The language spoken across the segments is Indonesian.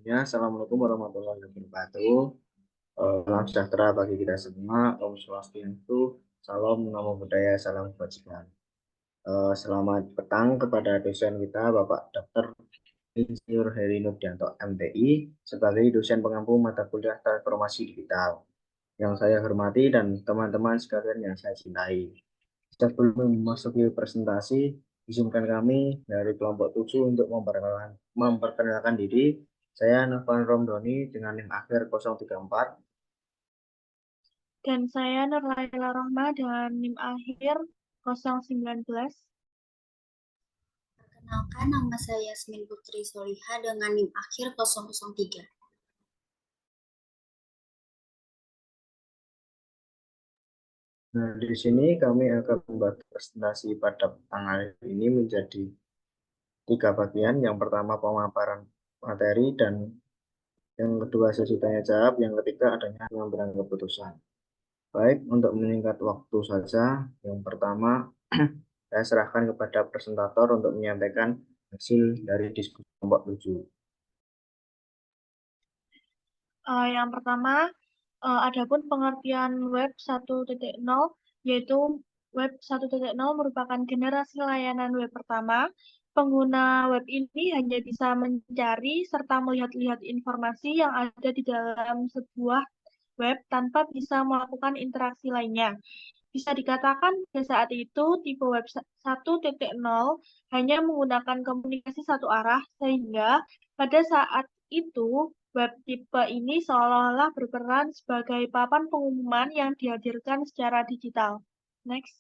Ya, Assalamualaikum warahmatullahi wabarakatuh. Salam sejahtera bagi kita semua. Om Swastiastu, salam namo buddhaya, salam kebajikan. Selamat petang kepada dosen kita, Bapak Dr. Insinyur Heri Nurdianto, MTI, sebagai dosen pengampu mata kuliah transformasi digital. Yang saya hormati dan teman-teman sekalian yang saya cintai. Sebelum memasuki presentasi, izinkan kami dari kelompok 7 untuk memperkenalkan diri. Saya Novan Romdoni dengan NIM akhir 034. Dan saya Nurlaila Rohma dengan NIM akhir 019. Perkenalkan, nama saya Yasmin Putri Soliha dengan NIM akhir 003. Nah, di sini kami akan membagi presentasi pada tanggal ini menjadi 3 bagian. Yang pertama pemaparan materi, dan yang kedua sesi tanya jawab, yang ketiga adanya pengambilan keputusan. Baik, untuk meningkat waktu saja, yang pertama saya serahkan kepada presentator untuk menyampaikan hasil dari diskusi kelompok 7. Yang pertama, adapun pengertian web 1.0, yaitu web 1.0 merupakan generasi layanan web pertama. Pengguna web ini hanya bisa mencari serta melihat-lihat informasi yang ada di dalam sebuah web tanpa bisa melakukan interaksi lainnya. Bisa dikatakan pada saat itu tipe web 1.0 hanya menggunakan komunikasi satu arah, sehingga pada saat itu web tipe ini seolah-olah berperan sebagai papan pengumuman yang dihadirkan secara digital. Next.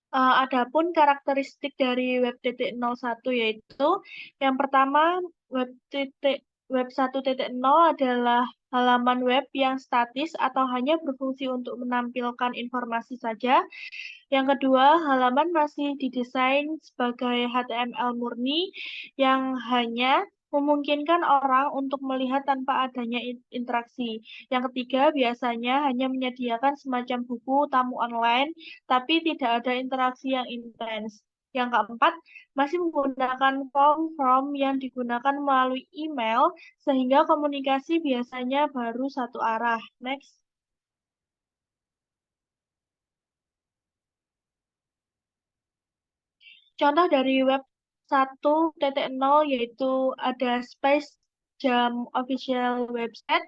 Adapun karakteristik dari web 1.0 yaitu yang pertama, web 1.0 adalah halaman web yang statis atau hanya berfungsi untuk menampilkan informasi saja. Yang kedua, halaman masih didesain sebagai HTML murni yang hanya memungkinkan orang untuk melihat tanpa adanya interaksi. Yang ketiga, biasanya hanya menyediakan semacam buku tamu online, tapi tidak ada interaksi yang intens. Yang keempat, masih menggunakan form yang digunakan melalui email, sehingga komunikasi biasanya baru satu arah. Next. Contoh dari web 1.0 yaitu ada Space Jam Official Website.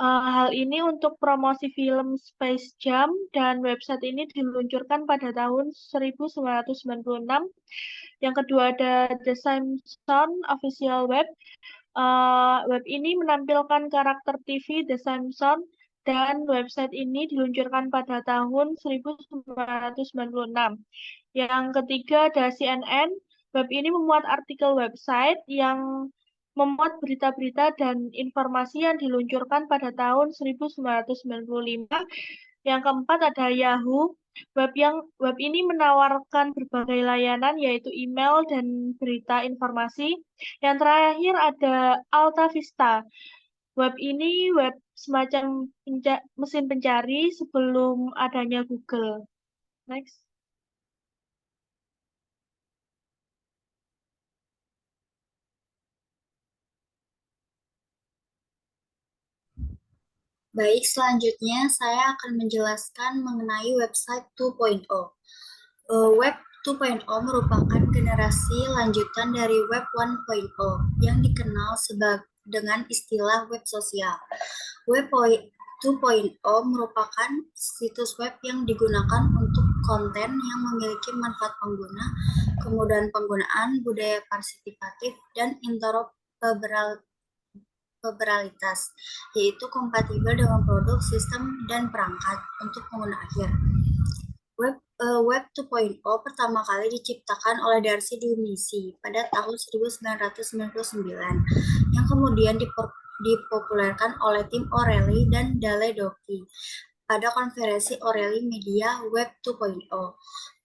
Hal ini untuk promosi film Space Jam, dan website ini diluncurkan pada tahun 1996. Yang kedua ada The Simpson Official Web. Web ini menampilkan karakter TV The Simpson, dan website ini diluncurkan pada tahun 1996. Yang ketiga ada CNN. Web ini memuat artikel website yang memuat berita-berita dan informasi yang diluncurkan pada tahun 1995. Yang keempat ada Yahoo. Web ini menawarkan berbagai layanan yaitu email dan berita informasi. Yang terakhir ada Alta Vista. Web ini web semacam mesin pencari sebelum adanya Google. Next. Baik, selanjutnya saya akan menjelaskan mengenai website 2.0. Web 2.0 merupakan generasi lanjutan dari Web 1.0 yang dikenal dengan istilah web sosial. Web 2.0 merupakan situs web yang digunakan untuk konten yang memiliki manfaat pengguna, kemudahan penggunaan, budaya partisipatif, dan interoperabilitas, yaitu kompatibel dengan produk, sistem, dan perangkat untuk pengguna akhir. Web 2.0 pertama kali diciptakan oleh Darcy Dionisi pada tahun 1999, yang kemudian dipopulerkan oleh Tim O'Reilly dan Dale Doki pada konferensi O'Reilly Media Web 2.0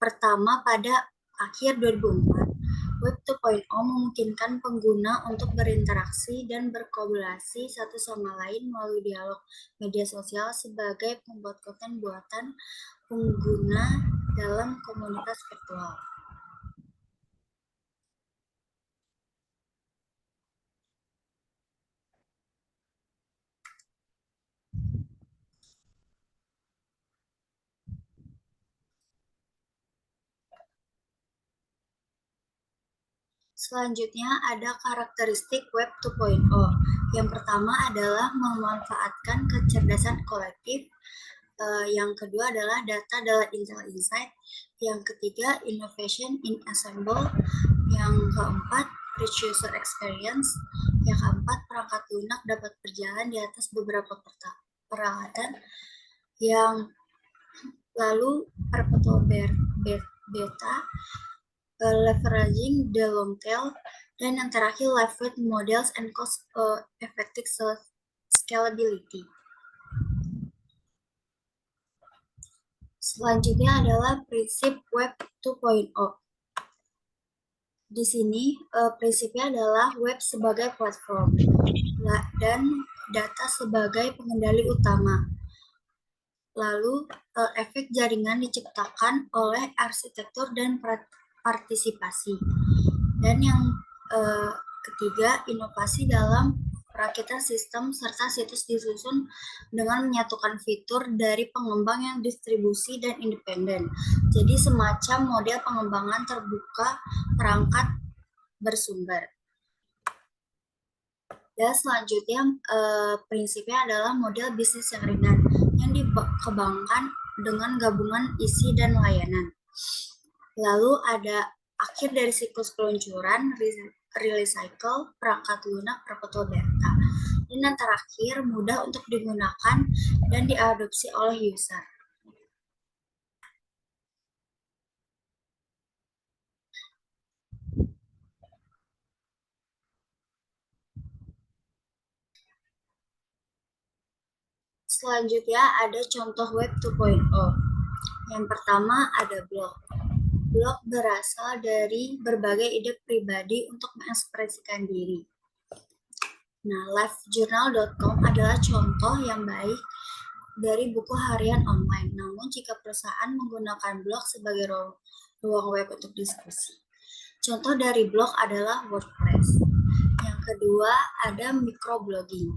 pertama pada akhir 2004. Web 2.0 memungkinkan pengguna untuk berinteraksi dan berkolaborasi satu sama lain melalui dialog media sosial sebagai pembuat konten buatan pengguna dalam komunitas virtual. Selanjutnya ada karakteristik Web 2.0. Yang pertama adalah memanfaatkan kecerdasan kolektif. Yang kedua adalah data dalam Intel Insight. Yang ketiga, innovation in ensemble. Yang keempat, rich user experience. Yang keempat, perangkat lunak dapat berjalan di atas beberapa peralatan. Yang lalu perpetual beta, leveraging the long tail, dan yang terakhir lightweight models and cost effective scalability. Selanjutnya adalah prinsip Web 2.0. Di sini prinsipnya adalah web sebagai platform dan data sebagai pengendali utama. Lalu efek jaringan diciptakan oleh arsitektur dan partisipasi. Dan yang ketiga, inovasi dalam perakitan sistem serta situs disusun dengan menyatukan fitur dari pengembang yang distribusi dan independen. Jadi semacam model pengembangan terbuka perangkat bersumber. Dan selanjutnya prinsipnya adalah model bisnis yang ringan yang dikembangkan dengan gabungan isi dan layanan. Lalu ada akhir dari siklus peluncuran, release cycle, perangkat lunak, perpetual beta. Dan yang terakhir, mudah untuk digunakan dan diadopsi oleh user. Selanjutnya ada contoh Web 2.0. Yang pertama ada blog. Blog berasal dari berbagai ide pribadi untuk mengekspresikan diri. Nah, livejournal.com adalah contoh yang baik dari buku harian online. Namun, jika perusahaan menggunakan blog sebagai ruang web untuk diskusi. Contoh dari blog adalah WordPress. Yang kedua, ada microblogging.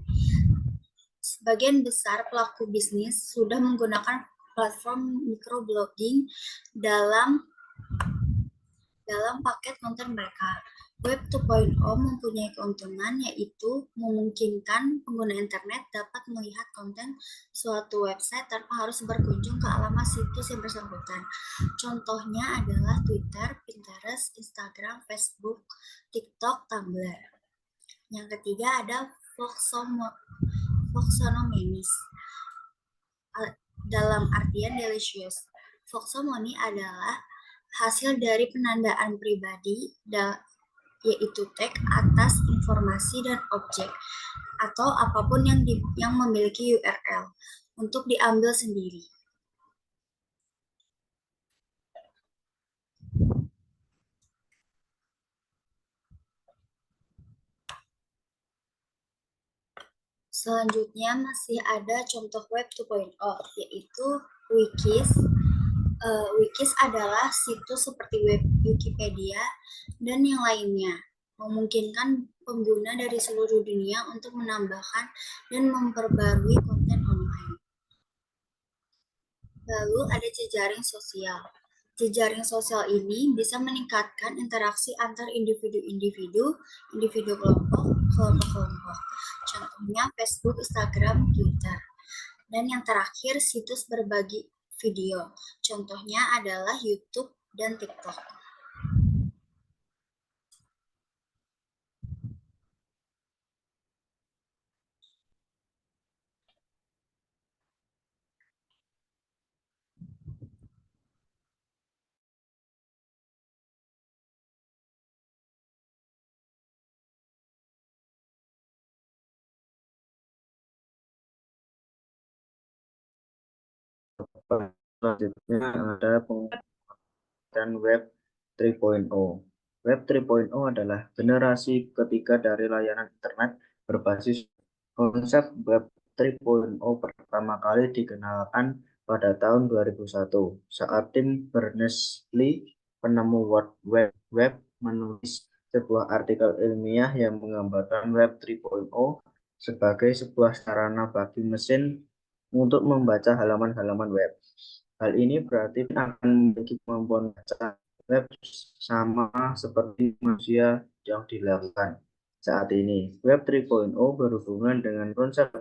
Sebagian besar pelaku bisnis sudah menggunakan platform microblogging dalam paket konten mereka. Web 2.0 mempunyai keuntungan yaitu memungkinkan pengguna internet dapat melihat konten suatu website tanpa harus berkunjung ke alamat situs yang bersangkutan. Contohnya adalah Twitter, Pinterest, Instagram, Facebook, TikTok, Tumblr. Yang ketiga ada Voxonomemes. Dalam artian delicious. Voxomony adalah hasil dari penandaan pribadi yaitu tag atas informasi dan objek atau apapun yang memiliki URL untuk diambil sendiri. Selanjutnya masih ada contoh Web 2.0 yaitu Wikis. Wikis adalah situs seperti web Wikipedia dan yang lainnya, memungkinkan pengguna dari seluruh dunia untuk menambahkan dan memperbarui konten online. Lalu ada jejaring sosial. Jejaring sosial ini bisa meningkatkan interaksi antar individu-individu, individu kelompok-kelompok. Contohnya Facebook, Instagram, Twitter. Dan yang terakhir, situs berbagi video. Contohnya adalah YouTube dan TikTok. Selanjutnya ada penguatan Web 3.0. Web 3.0 adalah generasi ketiga dari layanan internet berbasis konsep Web 3.0 pertama kali dikenalkan pada tahun 2001 saat tim Berners-Lee, penemu World Web, menulis sebuah artikel ilmiah yang menggambarkan Web 3.0 sebagai sebuah sarana bagi mesin untuk membaca halaman-halaman web. Hal ini berarti akan memiliki kemampuan baca web sama seperti manusia yang dilakukan saat ini. Web 3.0 berhubungan dengan konsep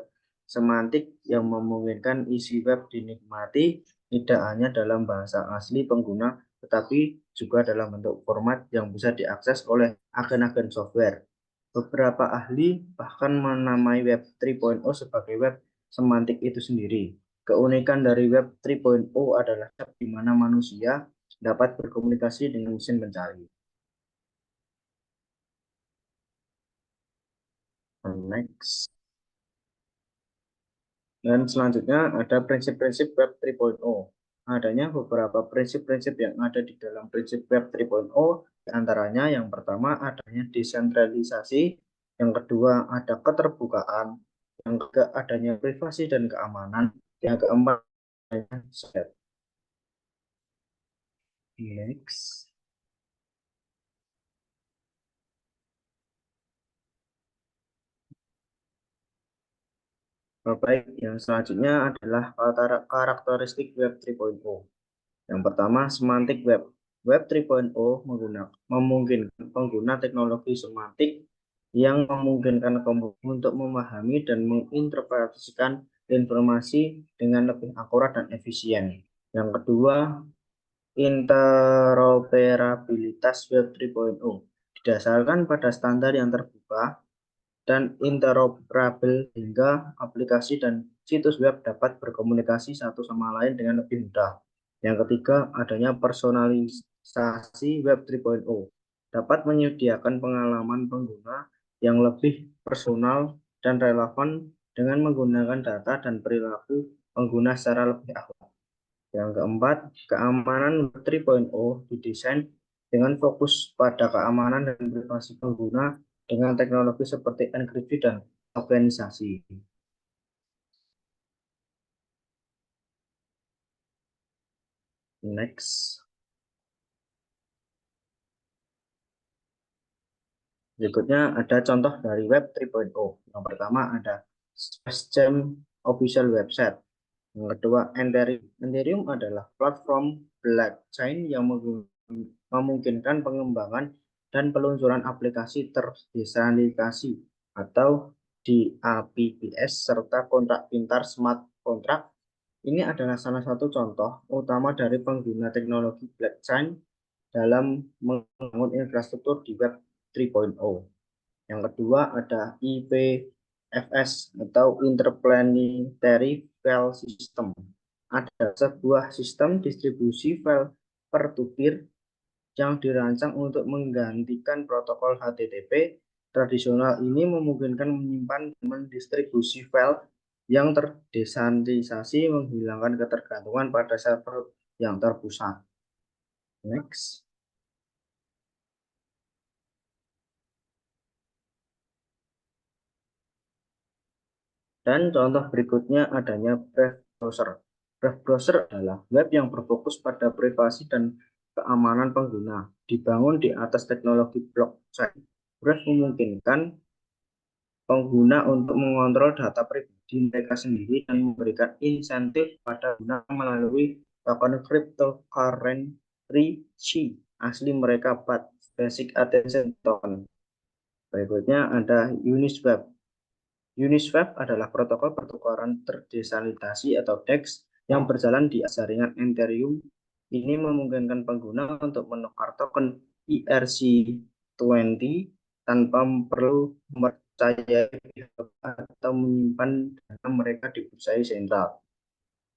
semantik yang memungkinkan isi web dinikmati tidak hanya dalam bahasa asli pengguna, tetapi juga dalam bentuk format yang bisa diakses oleh agen-agen software. Beberapa ahli bahkan menamai Web 3.0 sebagai web semantik itu sendiri. Keunikan dari Web 3.0 adalah di mana manusia dapat berkomunikasi dengan mesin pencari. Next. Dan selanjutnya ada prinsip-prinsip Web 3.0. Adanya beberapa prinsip-prinsip yang ada di dalam prinsip Web 3.0, diantaranya yang pertama adanya desentralisasi, yang kedua ada keterbukaan, yang ketiga adanya privasi dan keamanan, yang keempat adanya set. Next. Baik, yang selanjutnya adalah karakteristik Web 3.0. Yang pertama, semantik web. Web 3.0 memungkinkan pengguna teknologi semantik yang memungkinkan untuk memahami dan menginterpretasikan informasi dengan lebih akurat dan efisien. Yang kedua, interoperabilitas Web 3.0 didasarkan pada standar yang terbuka dan interoperabel hingga aplikasi dan situs web dapat berkomunikasi satu sama lain dengan lebih mudah. Yang ketiga, adanya personalisasi Web 3.0 dapat menyediakan pengalaman pengguna yang lebih personal dan relevan dengan menggunakan data dan perilaku pengguna secara lebih akurat. Yang keempat, keamanan Web 3.0 didesain dengan fokus pada keamanan dan privasi pengguna dengan teknologi seperti enkripsi dan tokenisasi. Next. Berikutnya ada contoh dari Web 3.0. Yang pertama ada SpaceJam Official Website. Yang kedua, Ethereum. Ethereum adalah platform blockchain yang memungkinkan pengembangan dan peluncuran aplikasi terdesentralisasi atau DApps serta kontrak pintar smart contract. Ini adalah salah satu contoh utama dari pengguna teknologi blockchain dalam membangun infrastruktur di Web 3.0. Yang kedua ada IPFS atau Interplanetary File System. Ada sebuah sistem distribusi file peer-to-peer yang dirancang untuk menggantikan protokol HTTP tradisional. Ini memungkinkan menyimpan dan mendistribusi file yang terdesentralisasi, menghilangkan ketergantungan pada server yang terpusat. Next. Dan contoh berikutnya adanya Brave Browser. Brave Browser adalah web yang berfokus pada privasi dan keamanan pengguna, dibangun di atas teknologi blockchain. Brave memungkinkan pengguna untuk mengontrol data pribadi mereka sendiri dan memberikan insentif pada pengguna melalui token cryptocurrency asli mereka BAT, Basic Attention Token. Berikutnya ada Uniswap. Uniswap adalah protokol pertukaran terdesentralisasi atau DEX yang berjalan di jaringan Ethereum. Ini memungkinkan pengguna untuk menukar token ERC20 tanpa perlu percaya atau menyimpan data mereka di bursa sentral.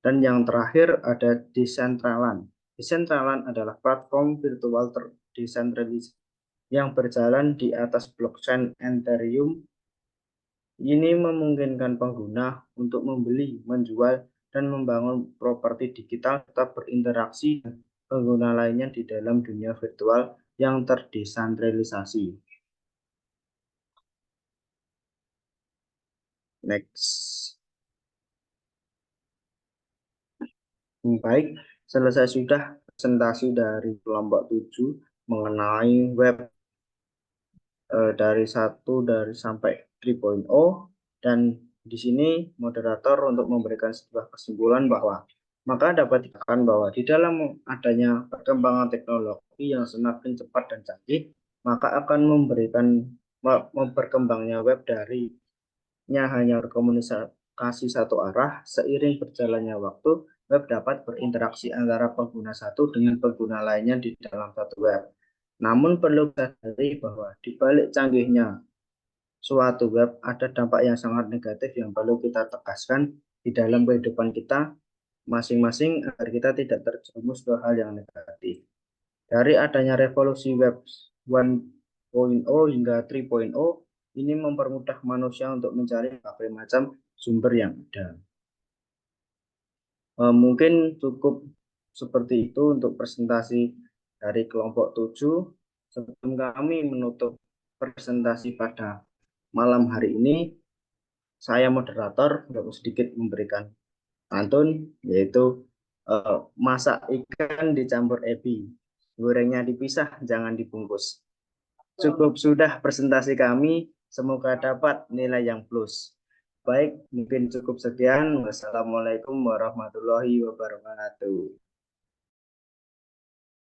Dan yang terakhir ada Decentraland. Decentraland adalah platform virtual terdesentralisasi yang berjalan di atas blockchain Ethereum. Ini memungkinkan pengguna untuk membeli, menjual, dan membangun properti digital tetap berinteraksi dan pengguna lainnya di dalam dunia virtual yang terdesentralisasi. Next. Baik, selesai sudah presentasi dari kelompok 7 mengenai web dari 1 sampai 3.0, dan di sini moderator untuk memberikan sebuah kesimpulan bahwa maka dapat dikatakan bahwa di dalam adanya perkembangan teknologi yang semakin cepat dan canggih, maka akan memperkembangnya web darinya hanya berkomunikasi satu arah. Seiring berjalannya waktu, web dapat berinteraksi antara pengguna satu dengan pengguna lainnya di dalam satu web. Namun perlu disadari bahwa di balik canggihnya suatu web ada dampak yang sangat negatif yang perlu kita tegaskan di dalam kehidupan kita masing-masing agar kita tidak terjerumus ke hal yang negatif. Dari adanya revolusi web 1.0 hingga 3.0, ini mempermudah manusia untuk mencari berbagai macam sumber yang ada. Mungkin cukup seperti itu untuk presentasi dari kelompok 7. Sebelum kami menutup presentasi pada malam hari ini, saya moderator sedikit memberikan pantun, yaitu masak ikan dicampur ebi, gorengnya dipisah, jangan dibungkus. Cukup sudah presentasi kami, semoga dapat nilai yang plus. Baik, mungkin cukup sekian. Wassalamualaikum warahmatullahi wabarakatuh.